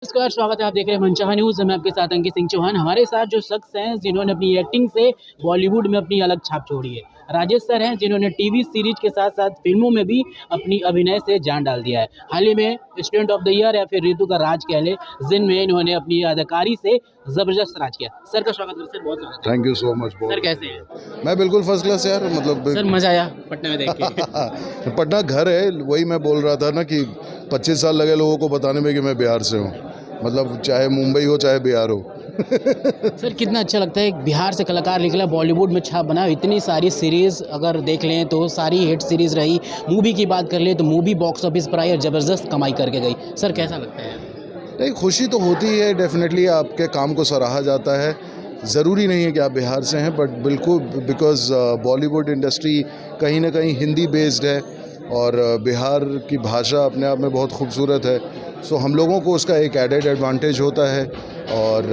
नमस्कार, स्वागत है। आप देख रहे हैं मनचाहा न्यूज़। मैं आपके साथ अंकित सिंह चौहान। हमारे साथ जो शख्स हैं जिन्होंने अपनी एक्टिंग से बॉलीवुड में अपनी अलग छाप छोड़ी है, राजेश सर हैं जिन्होंने टीवी सीरीज के साथ साथ फिल्मों में भी अपनी अभिनय से जान डाल दिया है। हाल ही में स्टूडेंट ऑफ द ईयर या फिर ऋतु का राज कह लें, जिनमें इन्होंने अपनी अदाकारी से ज़बरदस्त राज किया। सर का स्वागत है सर, बहुत स्वागत है। Thank you so much. Sir कैसे हैं? मैं बिल्कुल फर्स्ट क्लास यार, मतलब सर मज़ा आया पटना में देख के। पटना घर है, वही मैं बोल रहा था ना कि 25 साल लगे लोगों को बताने में कि मैं बिहार से हूँ। मतलब चाहे मुंबई हो चाहे बिहार हो। सर कितना अच्छा लगता है, एक बिहार से कलाकार निकला, बॉलीवुड में छाप बना। इतनी सारी सीरीज़ अगर देख लें तो सारी हिट सीरीज़ रही। मूवी की बात कर लें तो मूवी बॉक्स ऑफिस पर आई और ज़बरदस्त कमाई करके गई। सर कैसा लगता है? नहीं, खुशी तो होती है, डेफिनेटली आपके काम को सराहा जाता है। ज़रूरी नहीं है कि आप बिहार से हैं, बट बिल्कुल बिकॉज़ बॉलीवुड इंडस्ट्री कहीं ना कहीं हिंदी बेस्ड है और बिहार की भाषा अपने आप में बहुत खूबसूरत है। सो हम लोगों को उसका एक एडेड एडवांटेज होता है। और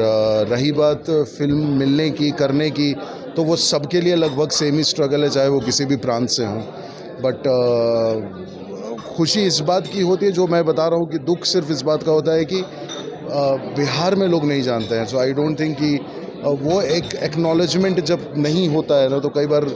रही बात फिल्म मिलने की, करने की, तो वो सबके लिए लगभग सेम ही स्ट्रगल है, चाहे वो किसी भी प्रांत से हों। बट खुशी इस बात की होती है, जो मैं बता रहा हूँ कि दुख सिर्फ इस बात का होता है कि बिहार में लोग नहीं जानते हैं। सो आई डोंट थिंक कि वो एक एक्नॉलेजमेंट जब नहीं होता है ना, तो कई बार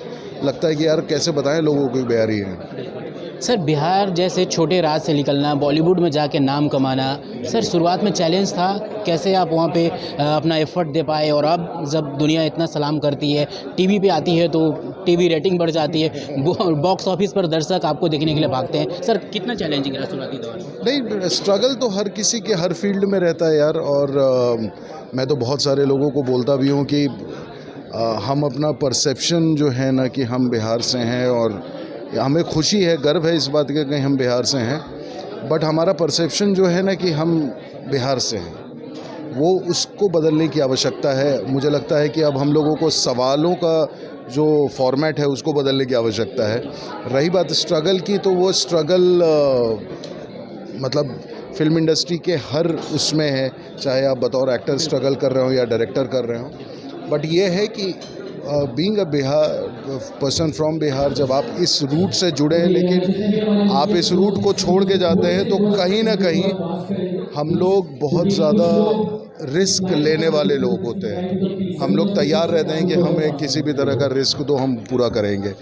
लगता है कि यार कैसे बताएं लोगों को बिहारी हैं। सर बिहार जैसे छोटे राज से निकलना, बॉलीवुड में जाके नाम कमाना, सर शुरुआत में चैलेंज था। कैसे आप वहाँ पे अपना एफर्ट दे पाए? और अब जब दुनिया इतना सलाम करती है, टीवी पे आती है तो टीवी रेटिंग बढ़ जाती है, बॉक्स ऑफिस पर दर्शक आपको देखने के लिए भागते हैं। सर कितना चैलेंजिंग रहा शुरुआती दौर? नहीं, स्ट्रगल तो हर किसी के हर फील्ड में रहता है यार। और मैं तो बहुत सारे लोगों को बोलता भी हूँ कि हम अपना परसेप्शन जो है ना कि हम बिहार से हैं, और हमें खुशी है, गर्व है इस बात का कि हम बिहार से हैं, बट हमारा परसेप्शन जो है ना कि हम बिहार से हैं, वो उसको बदलने की आवश्यकता है। मुझे लगता है कि अब हम लोगों को सवालों का जो फॉर्मेट है उसको बदलने की आवश्यकता है। रही बात स्ट्रगल की, तो वो स्ट्रगल मतलब फिल्म इंडस्ट्री के हर उसमें है, चाहे आप बतौर एक्टर स्ट्रगल कर रहे हो या डायरेक्टर कर रहे हो। बट ये है कि being a Bihar person from Bihar, जब आप इस रूट से जुड़े हैं, लेकिन आप इस रूट को छोड़ के जाते हैं, तो कहीं ना कहीं हम लोग बहुत ज़्यादा रिस्क लेने वाले लोग होते हैं। हम लोग तैयार रहते हैं कि हमें किसी भी तरह का रिस्क दो, हम पूरा करेंगे।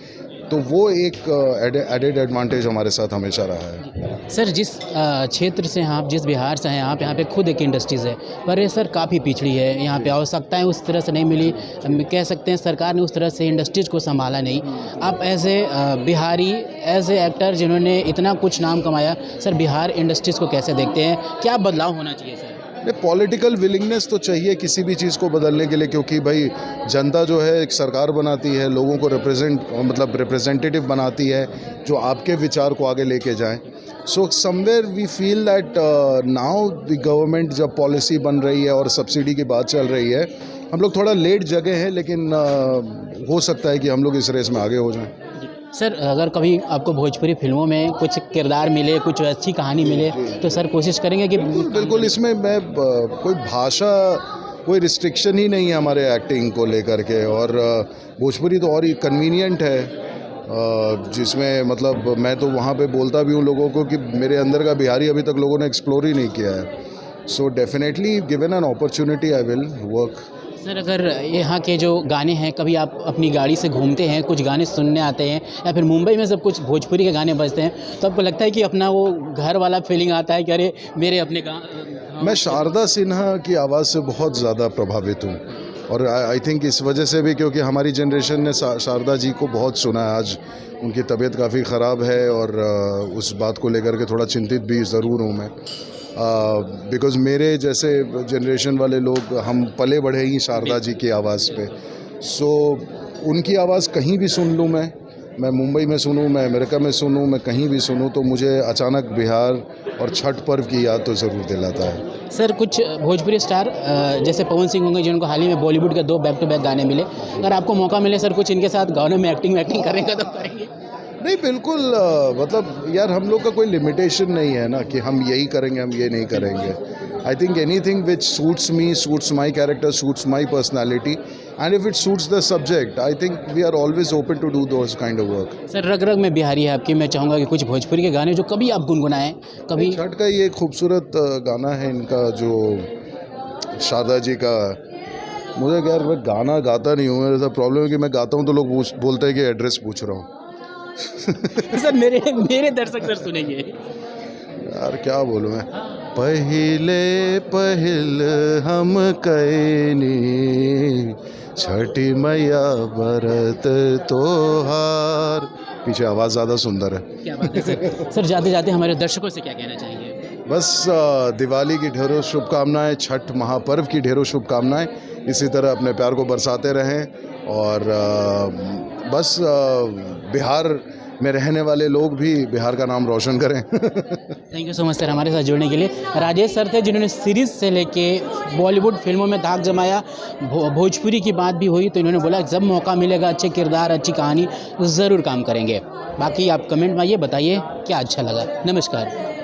तो वो एक एडेड एडवांटेज हमारे साथ हमेशा रहा है। सर जिस क्षेत्र से हैं आप, जिस बिहार से हैं आप, यहाँ पे खुद एक इंडस्ट्रीज़ है, पर ये सर काफ़ी पिछड़ी है। यहाँ पे आवश्यकताएं उस तरह से नहीं मिली। हम कह सकते हैं सरकार ने उस तरह से इंडस्ट्रीज़ को संभाला नहीं। आप as a Bihari, as a actor जिन्होंने इतना कुछ नाम कमाया, सर बिहार इंडस्ट्रीज़ को कैसे देखते हैं? क्या बदलाव होना चाहिए सर? पॉलिटिकल विलिंगनेस तो चाहिए किसी भी चीज़ को बदलने के लिए, क्योंकि भाई जनता जो है एक सरकार बनाती है, लोगों को रिप्रेजेंटेटिव बनाती है जो आपके विचार को आगे लेके जाएं। So somewhere we feel that now the government, जब पॉलिसी बन रही है और सब्सिडी की बात चल रही है, हम लोग थोड़ा लेट जगह हैं, लेकिन हो सकता है कि हम लोग इस रेस में आगे हो जाएं। सर अगर कभी आपको भोजपुरी फिल्मों में कुछ किरदार मिले, कुछ अच्छी कहानी मिले, तो सर कोशिश करेंगे कि बिल्कुल इसमें मैं कोई भाषा, कोई रिस्ट्रिक्शन ही नहीं है हमारे एक्टिंग को लेकर के। और भोजपुरी तो और ही कन्वीनियंट है, जिसमें मतलब मैं तो वहाँ पे बोलता भी हूँ लोगों को कि मेरे अंदर का बिहारी अभी तक लोगों ने एक्सप्लोर ही नहीं किया है। So definitely given an opportunity I will work. Sir अगर यहाँ के जो गाने हैं, कभी आप अपनी गाड़ी से घूमते हैं, कुछ गाने सुनने आते हैं, या फिर मुंबई में सब कुछ भोजपुरी के गाने बजते हैं, तो आपको लगता है कि अपना वो घर वाला फीलिंग आता है कि अरे मेरे अपने मैं शारदा सिन्हा की आवाज़ से बहुत ज़्यादा प्रभावित हूँ, और आई थिंक इस वजह से भी क्योंकि हमारी जनरेशन ने शारदा जी को बहुत सुना है। आज उनकी तबीयत काफ़ी ख़राब है, और उस बात को लेकर के थोड़ा चिंतित भी ज़रूर हूँ मैं, बिकॉज़ मेरे जैसे जनरेशन वाले लोग, हम पले बढ़े ही शारदा जी की आवाज़ पे। सो उनकी आवाज़ कहीं भी सुन लूँ, मैं मुंबई में सुनूँ, मैं अमेरिका में सुनूँ, मैं कहीं भी सुनूँ, तो मुझे अचानक बिहार और छठ पर्व की याद तो ज़रूर दिलाता है। सर कुछ भोजपुरी स्टार जैसे पवन सिंह होंगे, जिनको हाल ही में बॉलीवुड के 2 बैक टू बैक गाने मिले, अगर आपको मौका मिले सर कुछ इनके साथ गानों में एक्टिंग करेंगे तो करेंगे? नहीं बिल्कुल मतलब यार हम लोग का कोई लिमिटेशन नहीं है ना कि हम यही करेंगे हम ये नहीं करेंगे. I think anything which suits me, suits my character, suits my personality, and if it suits the subject I think we are always open to do those kind of work. सर रग रग में बिहारी है आपकी, मैं चाहूँगा कि कुछ भोजपुरी के गाने जो कभी आप गुनगुनाएं, कभी. छठ का ये खूबसूरत गाना है इनका जो शारदा जी का. मुझे यार मैं गाना गाता नहीं हूँ, मेरा प्रॉब्लम है कि मैं गाता हूँ तो लोग बोलते हैं कि एड्रेस पूछ रहा हूँ. सर मेरे मेरे दर्शक सर सुनेंगे. यार क्या बोलूँ मैं. पहिले पहिल हम कैनी छठी मैया बरत तोहार. पीछे आवाज़ ज़्यादा सुंदर है. क्या बात है सर. सर जाते जाते हमारे दर्शकों से क्या कहना चाहेंगे? बस दिवाली की ढेरों शुभकामनाएं, छठ महापर्व की ढेरों शुभकामनाएं. इसी तरह अपने प्यार को बरसाते रहें और बस बिहार में रहने वाले लोग भी बिहार का नाम रोशन करें. Thank you so much sir हमारे साथ जुड़ने के लिए. राजेश सर थे जिन्होंने सीरीज़ से लेके बॉलीवुड फिल्मों में धाक जमाया. भोजपुरी की बात भी हुई तो इन्होंने बोला जब मौका मिलेगा अच्छे किरदार अच्छी कहानी ज़रूर काम करेंगे. बाकी आप कमेंट में ये बताइए क्या अच्छा लगा. नमस्कार.